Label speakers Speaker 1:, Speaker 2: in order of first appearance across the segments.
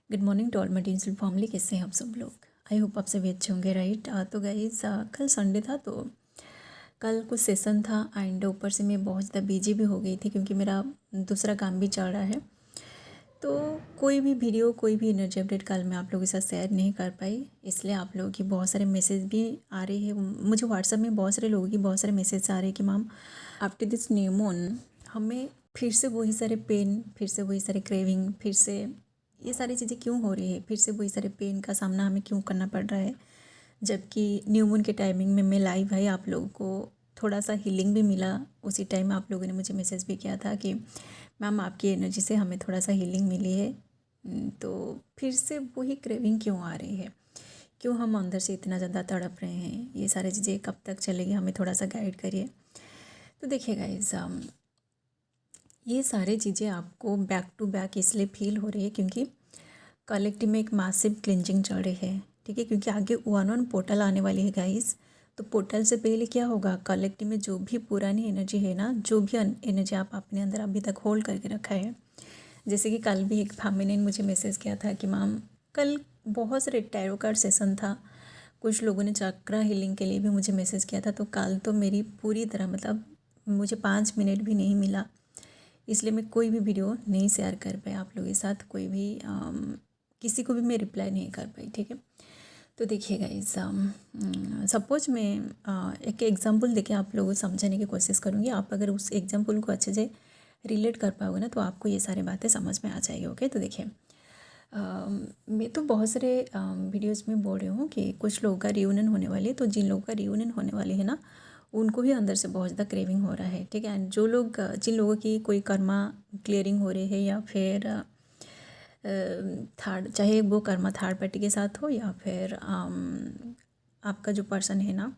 Speaker 1: Good morning to all my digital family. कैसे हैं आप सब लोग? आई होप आप सभी अच्छे होंगे, राइट। तो गाइज कल संडे था तो कल कुछ सेशन था एंड ऊपर से मैं बहुत ज़्यादा बिजी भी हो गई थी क्योंकि मेरा दूसरा काम भी चल रहा है। तो कोई भी वीडियो कोई भी एनर्जी अपडेट कल मैं आप लोगों के साथ शेयर नहीं कर पाई, इसलिए आप लोगों की बहुत सारे मैसेज भी आ रही है मुझे व्हाट्सएप में। बहुत सारे लोगों की बहुत सारे मैसेज आ रहे हैं कि ma'am after this new moon हमें फिर से वही सारे पेन, फिर से वही सारे क्रेविंग, फिर से ये सारी चीज़ें क्यों हो रही है, फिर से वही सारे पेन का सामना हमें क्यों करना पड़ रहा है। जबकि न्यू मून के टाइमिंग में मैं लाइव है, आप लोगों को थोड़ा सा हीलिंग भी मिला। उसी टाइम आप लोगों ने मुझे मैसेज भी किया था कि मैम आपकी एनर्जी से हमें थोड़ा सा हीलिंग मिली है। तो फिर से वही क्रेविंग क्यों आ रही है, क्यों हम अंदर से इतना ज़्यादा तड़प रहे हैं, ये सारी चीज़ें कब तक चलेगी, हमें थोड़ा सा गाइड करिए। तो देखिए गाइस, ये सारी चीज़ें आपको बैक टू बैक इसलिए फील हो रही है क्योंकि कलेक्टिव में एक मासिव क्लिंजिंग चल रही है, ठीक है। क्योंकि आगे 1-1 पोर्टल आने वाली है गाइस। तो पोर्टल से पहले क्या होगा, कलेक्टिव में जो भी पुरानी एनर्जी है ना, जो भी एनर्जी आप अपने अंदर अभी तक होल्ड करके रखा है। जैसे कि कल भी एक फैमिली ने मुझे मैसेज किया था कि मैम कल बहुत सारे टैरो कार्ड सेशन था, कुछ लोगों ने चक्रा हीलिंग के लिए भी मुझे मैसेज किया था। तो कल तो मेरी पूरी तरह मतलब मुझे 5 मिनट भी नहीं मिला, इसलिए मैं कोई भी वीडियो नहीं शेयर कर पाई आप लोगों के साथ। कोई भी किसी को भी मैं रिप्लाई नहीं कर पाई, ठीक है। तो देखिएगा इस सपोज मैं एक एग्जांपल देके आप लोगों को समझाने की कोशिश करूँगी। आप अगर उस एग्जांपल को अच्छे से रिलेट कर पाओगे ना तो आपको ये सारी बातें समझ में आ जाएगी। ओके, तो देखिए मैं तो बहुत सारे वीडियोस में बोल रही हूँ कि कुछ लोगों का रियूनियन होने वाली है। तो जिन लोगों का रियूनियन होने वाली है ना, उनको भी अंदर से बहुत ज़्यादा क्रेविंग हो रहा है, ठीक है। एंड जो लोग जिन लोगों की कोई कर्मा क्लियरिंग हो रही है या फिर थर्ड, चाहे वो कर्मा थर्ड पार्टी के साथ हो या फिर आपका जो पर्सन है ना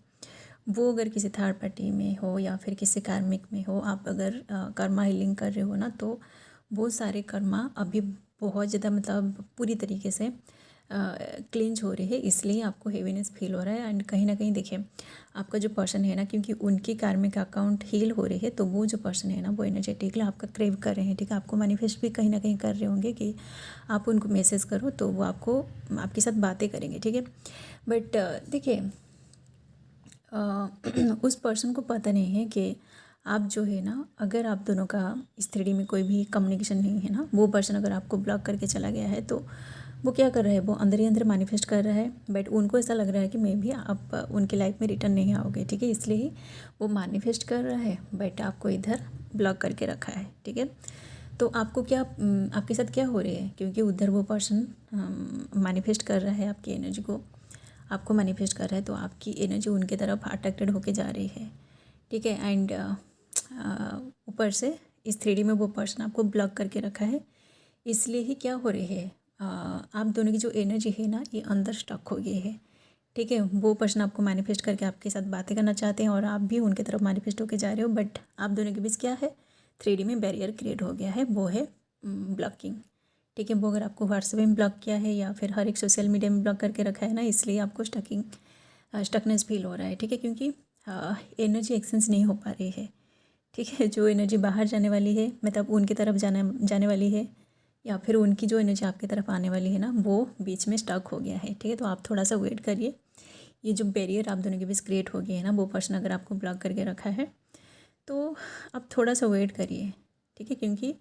Speaker 1: वो अगर किसी थर्ड पार्टी में हो या फिर किसी कार्मिक में हो, आप अगर कर्मा हीलिंग कर रहे हो ना, तो वो सारे कर्मा अभी बहुत ज़्यादा मतलब पूरी तरीके से क्लींज हो रही है, इसलिए आपको हेवीनेस फील हो रहा है। एंड कहीं ना कहीं देखिए आपका जो पर्सन है ना, क्योंकि उनकी कार्मिक अकाउंट हील हो रही है, तो वो जो पर्सन है ना वो एनर्जेटिकली आपका क्रेव कर रहे हैं, ठीक है। आपको मैनिफेस्ट भी कहीं ना कहीं कर रहे होंगे कि आप उनको मैसेज करो तो वो आपको आपके साथ बातें करेंगे, ठीक है। बट देखिए उस पर्सन को पता नहीं है कि आप जो है ना, अगर आप दोनों का इस 3D में कोई भी कम्युनिकेशन नहीं है ना, वो पर्सन अगर आपको ब्लॉक करके चला गया है तो वो क्या कर रहा है, वो अंदर ही अंदर मैनिफेस्ट कर रहा है। बट उनको ऐसा लग रहा है कि मैं भी आप उनकी लाइफ में रिटर्न नहीं आओगे, ठीक है। इसलिए ही वो मैनिफेस्ट कर रहा है, बट आपको इधर ब्लॉक करके रखा है, ठीक है। तो आपको क्या आपके साथ क्या हो रही है, क्योंकि उधर वो पर्सन मैनिफेस्ट कर रहा है आपकी एनर्जी को, आपको मैनिफेस्ट कर रहा है, तो आपकी एनर्जी उनके तरफ अट्रैक्टेड होके जा रही है, ठीक है। एंड ऊपर से इस 3D में वो पर्सन आपको ब्लॉक करके रखा है, इसलिए ही क्या हो रही है, आप दोनों की जो एनर्जी है ना ये अंदर स्टक हो गई है, ठीक है। वो पर्सन आपको मैनिफेस्ट करके आपके साथ बातें करना चाहते हैं और आप भी उनके तरफ मैनिफेस्ट होके जा रहे हो, बट आप दोनों के बीच क्या है, 3D में बैरियर क्रिएट हो गया है, वो है ब्लॉकिंग, ठीक है। वो अगर आपको व्हाट्सएप में ब्लॉक किया है या फिर हर एक सोशल मीडिया में ब्लॉक करके रखा है ना, इसलिए आपको स्टकनेस फील हो रहा है, ठीक है। क्योंकि एनर्जी एक्सचेंज नहीं हो पा रही है, ठीक है। जो एनर्जी बाहर जाने वाली है, मतलब उनकी तरफ जाने वाली है, या फिर उनकी जो एनर्जी आपकी तरफ आने वाली है ना, वो बीच में स्टक हो गया है, ठीक है। तो आप थोड़ा सा वेट करिए। ये जो बैरियर आप दोनों के बीच क्रिएट हो गया है ना, वो पर्सन अगर आपको ब्लॉक करके रखा है तो आप थोड़ा सा वेट करिए, ठीक है। क्योंकि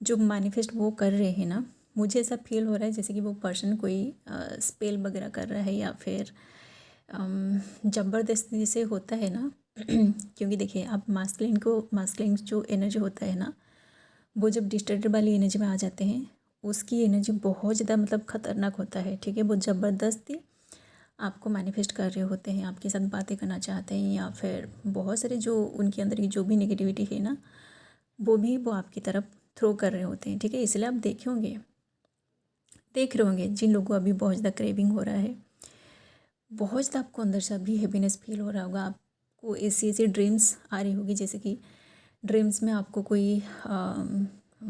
Speaker 1: जो मैनिफेस्ट वो कर रहे हैं ना, मुझे ऐसा फील हो रहा है जैसे कि वो पर्सन कोई स्पेल वगैरह कर रहा है या फिर ज़बरदस्ती से होता है ना। क्योंकि देखिए आप मास्कुलिन जो एनर्जी होता है ना, वो जब डिस्टर्टेड वाली एनर्जी में आ जाते हैं, उसकी एनर्जी बहुत ज़्यादा मतलब ख़तरनाक होता है, ठीक है। वो ज़बरदस्ती आपको मैनिफेस्ट कर रहे होते हैं, आपके साथ बातें करना चाहते हैं, या फिर बहुत सारे जो उनके अंदर की जो भी नेगेटिविटी है ना, वो आपकी तरफ थ्रो कर रहे होते हैं, ठीक है। इसलिए आप देख रहे होंगे जिन लोगों को अभी बहुत ज़्यादा क्रेविंग हो रहा है, बहुत ज़्यादा आपको अंदर से अभी हैप्पीनेस फील हो रहा होगा। आपको ऐसी ऐसी ड्रीम्स आ रही होगी, जैसे कि ड्रीम्स में आपको कोई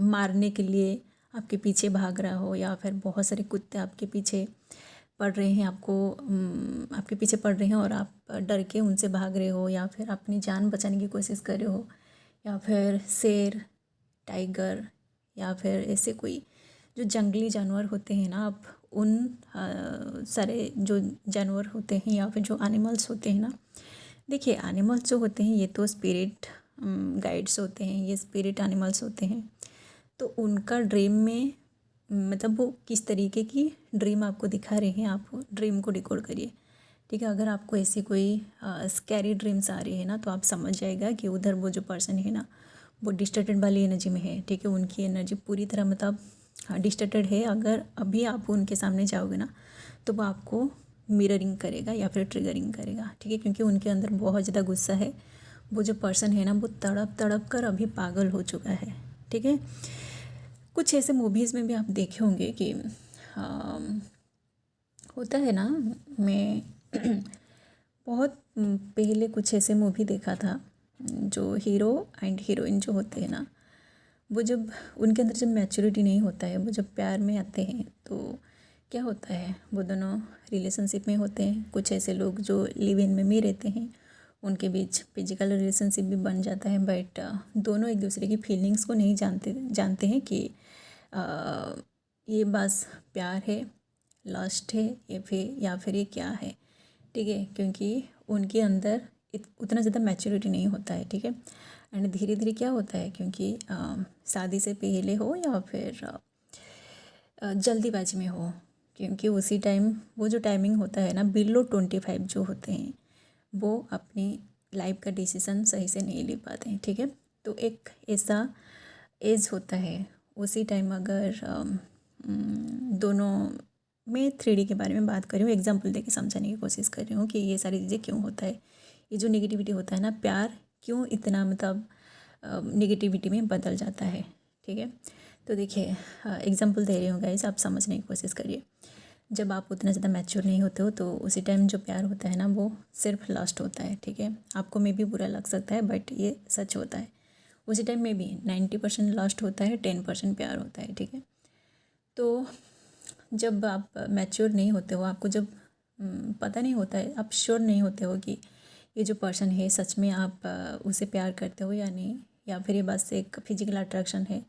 Speaker 1: मारने के लिए आपके पीछे भाग रहा हो, या फिर बहुत सारे कुत्ते आपके पीछे पड़ रहे हैं, आपके पीछे पड़ रहे हैं और आप डर के उनसे भाग रहे हो, या फिर अपनी जान बचाने की कोशिश कर रहे हो, या फिर शेर, टाइगर, या फिर ऐसे कोई जो जंगली जानवर होते हैं ना, आप उन सारे जो जानवर होते हैं या फिर जो एनिमल्स होते हैं ना, देखिए एनिमल्स जो होते हैं ये तो स्पिरिट गाइड्स होते हैं, ये स्पिरिट एनिमल्स होते हैं। तो उनका ड्रीम में मतलब वो किस तरीके की ड्रीम आपको दिखा रहे हैं, आप ड्रीम को डिकोड करिए, ठीक है। अगर आपको ऐसी कोई स्कैरी ड्रीम्स आ रही है ना, तो आप समझ जाएगा कि उधर वो जो पर्सन है ना, वो डिस्टर्टेड वाली एनर्जी में है, ठीक है। उनकी एनर्जी पूरी तरह मतलब डिस्टर्टेड है। अगर अभी आप उनके सामने जाओगे ना, तो वो आपको मिररिंग करेगा या फिर ट्रिगरिंग करेगा, ठीक है, क्योंकि उनके अंदर बहुत ज़्यादा गुस्सा है। वो जो पर्सन है ना, वो तड़प तड़प कर अभी पागल हो चुका है, ठीक है। कुछ ऐसे मूवीज़ में भी आप देखे होंगे कि होता है ना, मैं बहुत पहले कुछ ऐसे मूवी देखा था, जो हीरो एंड हीरोइन जो होते हैं ना, वो जब उनके अंदर जब मैच्योरिटी नहीं होता है, वो जब प्यार में आते हैं तो क्या होता है, वो दोनों रिलेशनशिप में होते हैं। कुछ ऐसे लोग जो लिव इन में रहते हैं, उनके बीच फिजिकल रिलेशनशिप भी बन जाता है, बट दोनों एक दूसरे की फीलिंग्स को नहीं जानते हैं कि ये बस प्यार है, लस्ट है, या फिर ये क्या है, ठीक है, क्योंकि उनके अंदर उतना ज़्यादा मैच्योरिटी नहीं होता है, ठीक है। एंड धीरे धीरे क्या होता है, क्योंकि शादी से पहले हो या फिर जल्दीबाजी में हो, क्योंकि उसी टाइम वो जो टाइमिंग होता है ना, बिलो 25 जो होते हैं, वो अपनी लाइफ का डिसीज़न सही से नहीं ले पाते हैं, ठीक है। तो एक ऐसा एज होता है, उसी टाइम अगर दोनों मैं 3D के बारे में बात कर रही हूँ, एग्जांपल देके समझाने की कोशिश कर रही हूँ कि ये सारी चीज़ें क्यों होता है, ये जो नेगेटिविटी होता है ना, प्यार क्यों इतना मतलब नेगेटिविटी में बदल जाता है, ठीक है। तो देखिए एग्जांपल दे रही हूँ गाइस, आप समझने की कोशिश करिए। जब आप उतना ज़्यादा मैच्योर नहीं होते हो, तो उसी टाइम जो प्यार होता है ना, वो सिर्फ लास्ट होता है, ठीक है। आपको मे भी बुरा लग सकता है, बट ये सच होता है। उसी टाइम में भी 90% लास्ट होता है, 10% प्यार होता है, ठीक है। तो जब आप मैच्योर नहीं होते हो, आपको जब पता नहीं होता है, आप श्योर नहीं होते हो कि ये जो पर्सन है सच में आप उसे प्यार करते हो या नहीं, या फिर ये बस एक फिजिकल अट्रैक्शन है।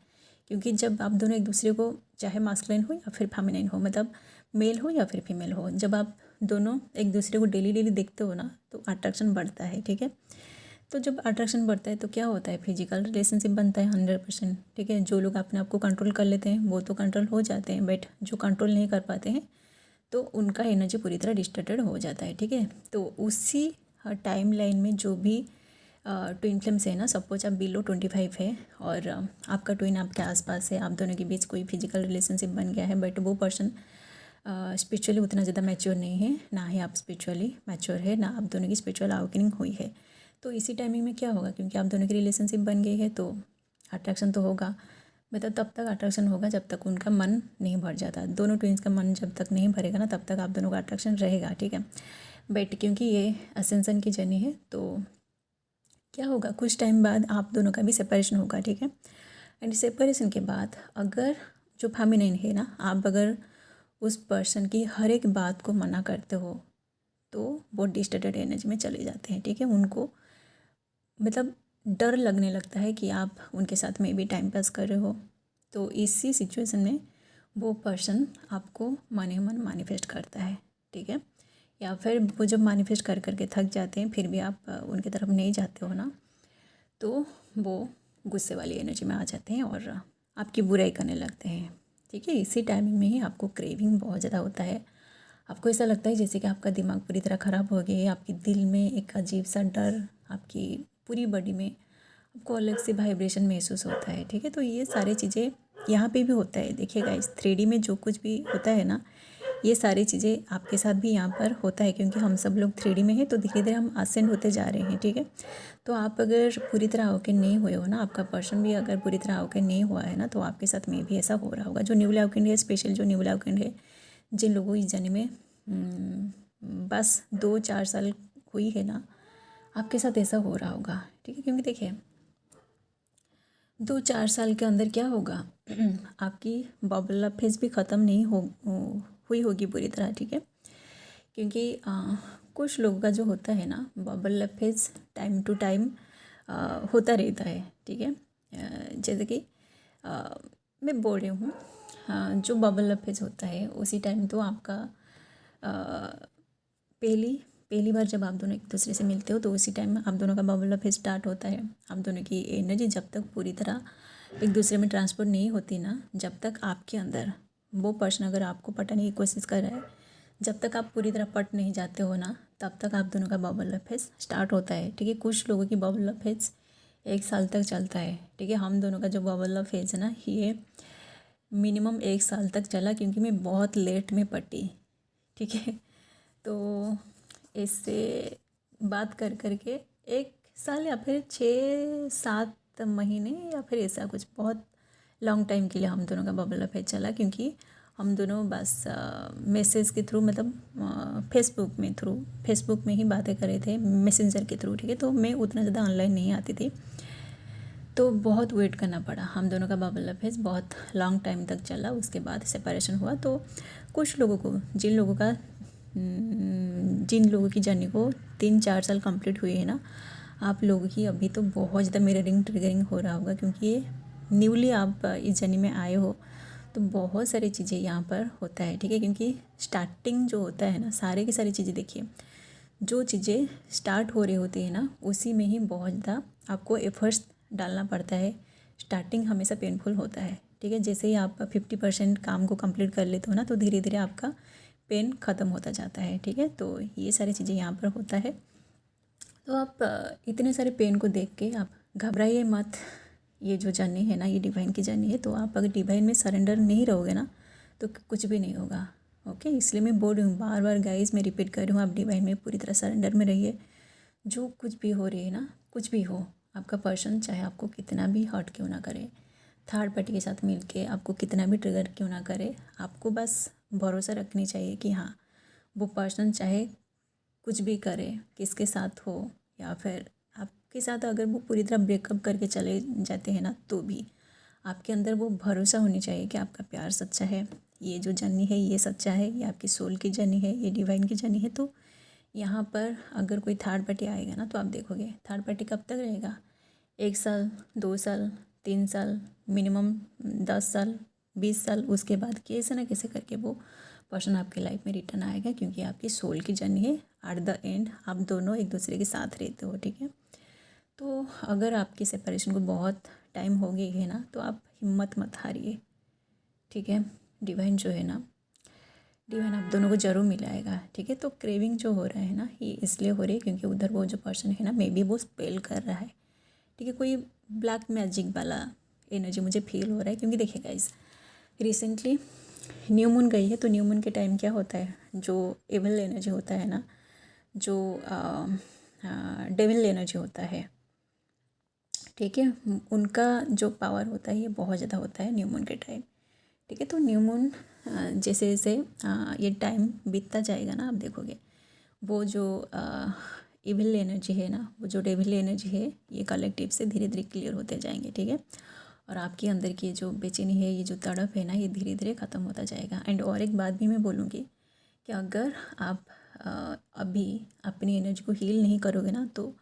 Speaker 1: क्योंकि जब आप दोनों एक दूसरे को, चाहे मास्कुलिन हो या फिर फेमिनिन हो, मतलब मेल हो या फिर फीमेल हो, जब आप दोनों एक दूसरे को डेली डेली देखते हो ना, तो अट्रैक्शन बढ़ता है, ठीक है। तो जब अट्रैक्शन बढ़ता है तो क्या होता है, फिजिकल रिलेशनशिप बनता है 100%, ठीक है। जो लोग अपने आप को कंट्रोल कर लेते हैं वो तो कंट्रोल हो जाते हैं, बट जो कंट्रोल नहीं कर पाते हैं तो उनका एनर्जी पूरी तरह डिस्टर्टेड हो जाता है, ठीक है। तो उसी टाइम लाइन में जो भी ट्विन फ्लेम्स है ना, सपोज आप बिलो 25 है और आपका ट्विन आपके आसपास है, आप दोनों के बीच कोई फिजिकल रिलेशनशिप बन गया है, बट वो पर्सन स्पिरिचुअली उतना ज़्यादा मैच्योर नहीं है, ना ही आप स्पिरिचुअली मैच्योर है, ना आप दोनों की स्पिरिचुअल अवेकनिंग हुई है। तो इसी टाइमिंग में क्या होगा, क्योंकि आप दोनों की रिलेशनशिप बन गई है, तो अट्रैक्शन तो होगा, मतलब तब तक अट्रैक्शन होगा जब तक उनका मन नहीं भर जाता। दोनों ट्विंस का मन जब तक नहीं भरेगा ना, तब तक आप दोनों का अट्रैक्शन रहेगा, ठीक है। बट क्योंकि ये असेंशन की जर्नी है, तो क्या होगा, कुछ टाइम बाद आप दोनों का भी सेपरेशन होगा, ठीक है। एंड सेपरेशन के बाद अगर जो फेमिनिन है ना, आप अगर उस पर्सन की हर एक बात को मना करते हो, तो वो डिस्टर्टेड एनर्जी में चले जाते हैं, ठीक है। उनको मतलब डर लगने लगता है कि आप उनके साथ में भी टाइम पास कर रहे हो। तो इसी सिचुएशन में वो पर्सन आपको मन ही मन मैनिफेस्ट करता है, ठीक है। या फिर वो जब मैनिफेस्ट कर करके थक जाते हैं, फिर भी आप उनकी तरफ नहीं जाते हो ना, तो वो गुस्से वाली एनर्जी में आ जाते हैं और आपकी बुराई करने लगते हैं, ठीक है। इसी टाइमिंग में ही आपको क्रेविंग बहुत ज़्यादा होता है। आपको ऐसा लगता है जैसे कि आपका दिमाग पूरी तरह ख़राब हो गया है, आपके दिल में एक अजीब सा डर, आपकी पूरी बॉडी में आपको अलग से वाइब्रेशन महसूस होता है, ठीक है। तो ये सारी चीज़ें यहाँ पे भी होता है। देखिएगा, इस 3D में जो कुछ भी होता है ना, ये सारी चीज़ें आपके साथ भी यहाँ पर होता है, क्योंकि हम सब लोग 3D में हैं, तो धीरे धीरे हम असेंड होते जा रहे हैं, ठीक है। तो आप अगर पूरी तरह अवेकन नहीं हुए हो ना, आपका पर्सन भी अगर पूरी तरह अवेकन नहीं हुआ है ना, तो आपके साथ में भी ऐसा हो रहा होगा। जो न्यूली अवेकन है, स्पेशल जो न्यूली अवेकन है, जिन लोगों इस जर्नी में बस 2-4 साल हुई है ना, आपके साथ ऐसा हो रहा होगा, ठीक है। क्योंकि देखिए 2-4 साल के अंदर क्या होगा, आपकी बबल फेज भी ख़त्म नहीं हुई होगी पूरी तरह, ठीक है। क्योंकि कुछ लोगों का जो होता है ना, bubble phase time to time होता रहता है, ठीक है। जैसे कि मैं बोल रही हूँ हाँ, जो बबल अप फेज होता है उसी टाइम तो आपका पहली पहली बार जब आप दोनों एक दूसरे से मिलते हो तो उसी टाइम आप दोनों का बबल अप फेज स्टार्ट होता है। आप दोनों की एनर्जी जब तक पूरी तरह एक दूसरे में ट्रांसफर नहीं होती ना, जब तक आपके अंदर वो पर्सन अगर आपको पटाने की कोशिश कर रहा है, जब तक आप पूरी तरह पट नहीं जाते हो ना, तब तक आप दोनों का बबल अप फेज स्टार्ट होता है। ठीक है, कुछ लोगों की बबल अप फेज 1 साल तक चलता है। ठीक है, हम दोनों का जो बबल अप फेज है ना, ये मिनिमम 1 साल तक चला, क्योंकि मैं बहुत लेट में पटी। ठीक है, तो इससे बात कर करके 1 साल या फिर 6-7 महीने या फिर ऐसा कुछ बहुत लॉन्ग टाइम के लिए हम दोनों का बबल अफेयर चला, क्योंकि हम दोनों बस मैसेज के थ्रू, मतलब फेसबुक में ही बातें कर रहे थे, मैसेंजर के थ्रू। ठीक है, तो मैं उतना ज़्यादा ऑनलाइन नहीं आती थी, तो बहुत वेट करना पड़ा। हम दोनों का बबल अफेयर बहुत लॉन्ग टाइम तक चला, उसके बाद सेपरेशन हुआ। तो कुछ लोगों को, जिन लोगों की जर्नी को 3-4 साल कंप्लीट हुई है ना, आप लोगों की अभी तो बहुत ज़्यादा मिररिंग ट्रिगरिंग हो रहा होगा, क्योंकि ये न्यूली आप इस जर्नी में आए हो, तो बहुत सारी चीज़ें यहाँ पर होता है। ठीक है, क्योंकि स्टार्टिंग जो होता है ना, सारे की सारी चीज़ें देखिए, जो चीज़ें स्टार्ट हो रही होती है ना, उसी में ही बहुत ज़्यादा आपको एफर्ट्स डालना पड़ता है। स्टार्टिंग हमेशा पेनफुल होता है। ठीक है, जैसे ही आप 50% काम को कंप्लीट कर लेते हो ना, तो धीरे धीरे आपका पेन ख़त्म होता जाता है। ठीक है, तो ये सारी चीज़ें यहाँ पर होता है। तो आप इतने सारे पेन को देख के आप घबराइए मत। ये जो जर्नी है ना, ये डिवाइन की जर्नी है, तो आप अगर डिवाइन में सरेंडर नहीं रहोगे ना, तो कुछ भी नहीं होगा। ओके, इसलिए मैं बोल रही हूँ बार बार गाइस, मैं रिपीट कर रही हूँ, आप डिवाइन में पूरी तरह सरेंडर में रहिए। जो कुछ भी हो रही है ना, कुछ भी हो, आपका पर्सन चाहे आपको कितना भी हर्ट क्यों ना करे, थर्ड पार्टी के साथ मिल के आपको कितना भी ट्रिगर क्यों ना करे, आपको बस भरोसा रखनी चाहिए कि हाँ, वो पर्सन चाहे कुछ भी करे, किसके साथ हो, या फिर आपके साथ अगर वो पूरी तरह ब्रेकअप करके चले जाते हैं ना, तो भी आपके अंदर वो भरोसा होनी चाहिए कि आपका प्यार सच्चा है, ये जो जर्नी है ये सच्चा है, ये आपकी सोल की जर्नी है, ये डिवाइन की जर्नी है। तो यहाँ पर अगर कोई थर्ड पार्टी आएगा ना, तो आप देखोगे थर्ड पार्टी कब तक रहेगा, 1 साल, 2 साल, 3 साल, मिनिमम 10 साल, 20 साल, उसके बाद कैसे ना कैसे करके वो पर्सन आपके लाइफ में रिटर्न आएगा, क्योंकि आपकी सोल की जर्नी है। एट द एंड आप दोनों एक दूसरे के साथ रहते हो। ठीक है, तो अगर आपकी सेपरेशन को बहुत टाइम हो गई है ना, तो आप हिम्मत मत हारिए। ठीक है, डिवाइन जो है ना, डिवाइन आप दोनों को ज़रूर मिलाएगा। ठीक है, तो क्रेविंग जो हो रहा है ना, ये इसलिए हो रही है क्योंकि उधर वो जो पर्सन है ना, मे बी वो स्पेल कर रहा है। ठीक है, कोई ब्लैक मैजिक वाला एनर्जी मुझे फील हो रहा है, क्योंकि देखिए गाइस, रिसेंटली न्यू मून गई है, तो न्यू मून के टाइम क्या होता है, जो एविल एनर्जी होता है ना, जो डेविल एनर्जी होता है, ठीक है, उनका जो पावर होता है ये बहुत ज़्यादा होता है न्यू मून के टाइम। ठीक है, तो न्यू मून जैसे जैसे ये टाइम बीतता जाएगा ना, आप देखोगे वो जो इविल एनर्जी है ना, वो जो डेविल एनर्जी है, ये कलेक्टिव से धीरे धीरे क्लियर होते जाएंगे। ठीक है, और आपके अंदर की जो बेचैनी है, ये जो तड़प है ना, ये धीरे धीरे ख़त्म होता जाएगा। एंड और एक बात भी मैं बोलूँगी कि अगर आप अभी अपनी एनर्जी को हील नहीं करोगे ना, तो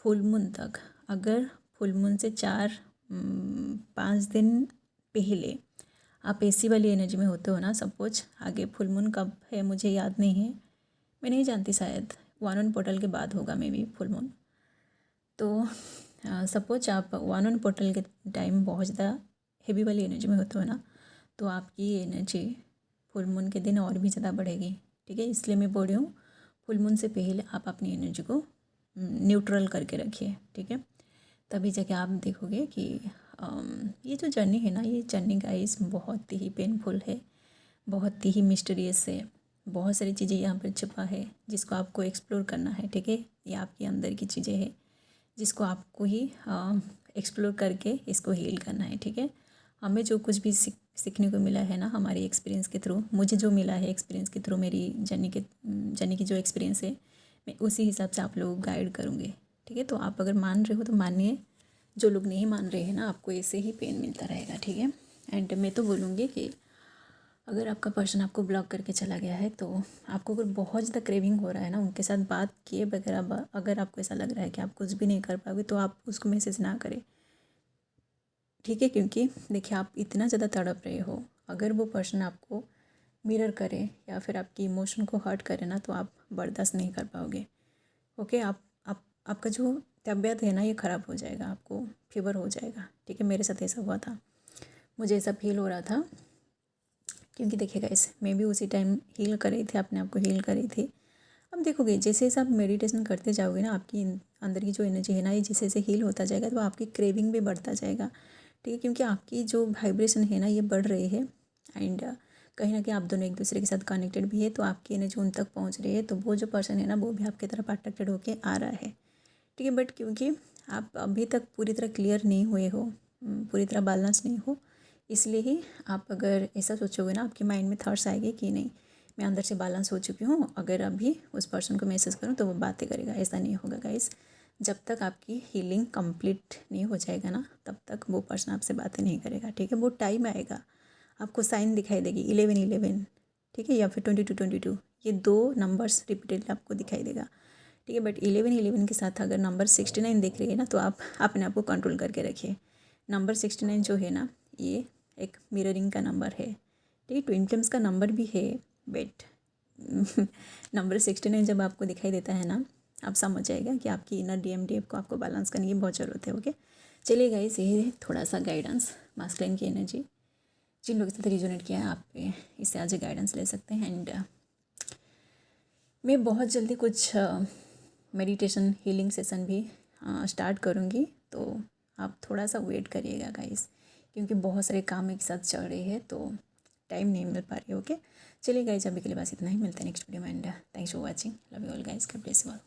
Speaker 1: फुल मून तक, अगर फुल मून से 4-5 दिन पहले आप ऐसी वाली एनर्जी में होते हो ना, सपोज आगे फुल मून कब है मुझे याद नहीं है, मैं नहीं जानती, शायद 1 पोर्टल के बाद होगा मे बी फुल मून। तो सपोज आप 1 पोर्टल के टाइम बहुत ज़्यादा हेवी वाली एनर्जी में होते हो ना, तो आपकी एनर्जी फुल मून के दिन और भी ज़्यादा बढ़ेगी। ठीक है, इसलिए मैं बोल रही हूँ फुल मून से पहले आप अपनी एनर्जी को न्यूट्रल करके रखिए। ठीक है, तभी जाके आप देखोगे कि ये जो जर्नी है ना, ये जर्नी गाइस बहुत ही पेनफुल है, बहुत ही मिस्टीरियस है, बहुत सारी चीज़ें यहाँ पर छुपा है जिसको आपको एक्सप्लोर करना है। ठीक है, ये आपके अंदर की चीज़ें हैं जिसको आपको ही एक्सप्लोर करके इसको हील करना है। ठीक है, हमें जो कुछ भी सीखने को मिला है ना, हमारी एक्सपीरियंस के थ्रू, मुझे जो मिला है एक्सपीरियंस के थ्रू, मेरी जर्नी की जो एक्सपीरियंस है, मैं उसी हिसाब से आप लोगों को गाइड करूँगी। ठीक है, तो आप अगर मान रहे हो तो मानिए, जो लोग नहीं मान रहे हैं ना, आपको ऐसे ही पेन मिलता रहेगा। ठीक है, एंड मैं तो बोलूँगी कि अगर आपका पर्सन आपको ब्लॉक करके चला गया है, तो आपको अगर बहुत ज़्यादा क्रेविंग हो रहा है ना, उनके साथ बात किए बगैर अगर आपको ऐसा लग रहा है कि आप कुछ भी नहीं कर पाओगे, तो आप उसको मैसेज ना करें। ठीक है, क्योंकि देखिए आप इतना ज़्यादा तड़प रहे हो, अगर वो पर्सन आपको मिरर करे या फिर आपकी इमोशन को हर्ट करे ना, तो आप बर्दाश्त नहीं कर पाओगे। ओके, आपका जो तबीयत है ना ये ख़राब हो जाएगा, आपको फीवर हो जाएगा। ठीक है, मेरे साथ ऐसा हुआ था, मुझे ऐसा फील हो रहा था, क्योंकि देखिए गाइस मैं भी उसी टाइम हील कर रही थी, अपने आप को हील कर रही थी। अब देखोगे जैसे जैसे आप मेडिटेशन करते जाओगे ना, आपकी अंदर की जो एनर्जी है ना ये जैसे जैसे हील होता जाएगा, तो आपकी क्रेविंग भी बढ़ता जाएगा। ठीक है, क्योंकि आपकी जो वाइब्रेशन है ना ये बढ़ रही है, एंड कहीं ना कहीं आप दोनों एक दूसरे के साथ कनेक्टेड भी है, तो आपकी एनर्जी उन तक पहुंच रही है, तो वो जो पर्सन है ना वो भी आपकी तरफ अट्रैक्टेड होके आ रहा है। ठीक है, बट क्योंकि आप अभी तक पूरी तरह क्लियर नहीं हुए हो, पूरी तरह बैलेंस नहीं हो, इसलिए ही आप अगर ऐसा सोचोगे ना, आपके माइंड में थॉट्स आएंगे कि नहीं मैं अंदर से बैलेंस हो चुकी हूँ, अगर अभी उस पर्सन को मैसेज करूँ तो वो बातें करेगा। ऐसा नहीं होगा गाइस, जब तक आपकी हीलिंग कंप्लीट नहीं हो जाएगा ना तब तक वो पर्सन आपसे बातें नहीं करेगा। ठीक है, वो टाइम आएगा, आपको साइन दिखाई देगी 11-11, ठीक है, या फिर 22-22, ये 2 नंबर्स रिपीटेडली आपको दिखाई देगा। ठीक है, बट 11-11 के साथ अगर नंबर 69 देख रही है ना, तो आप अपने आप को कंट्रोल करके रखिए। नंबर 69 जो है ना ये एक मिररिंग का नंबर है। ठीक है, ट्विन फ्लेम्स का नंबर भी है, बट नंबर 69 जब आपको दिखाई देता है ना, आप समझ जाएगा कि आपकी इनर DMDF को आपको बैलेंस करने की बहुत ज़रूरत है। ओके, चलिए गाइस, ये थोड़ा सा गाइडेंस मास्कुलिन की एनर्जी जिन लोगों के साथ रिजोनेट किया है, आप इससे आज गाइडेंस ले सकते हैं। एंड मैं बहुत जल्दी कुछ मेडिटेशन हीलिंग सेशन भी स्टार्ट करूँगी, तो आप थोड़ा सा वेट करिएगा गाइस, क्योंकि बहुत सारे काम एक साथ चल रहे हैं, तो टाइम नहीं मिल पा रही है। ओके, चलिए गाइस, अभी के लिए बस इतना ही, मिलते हैं नेक्स्ट वीडियो में, and thanks for watching, love you all guys, God bless you all.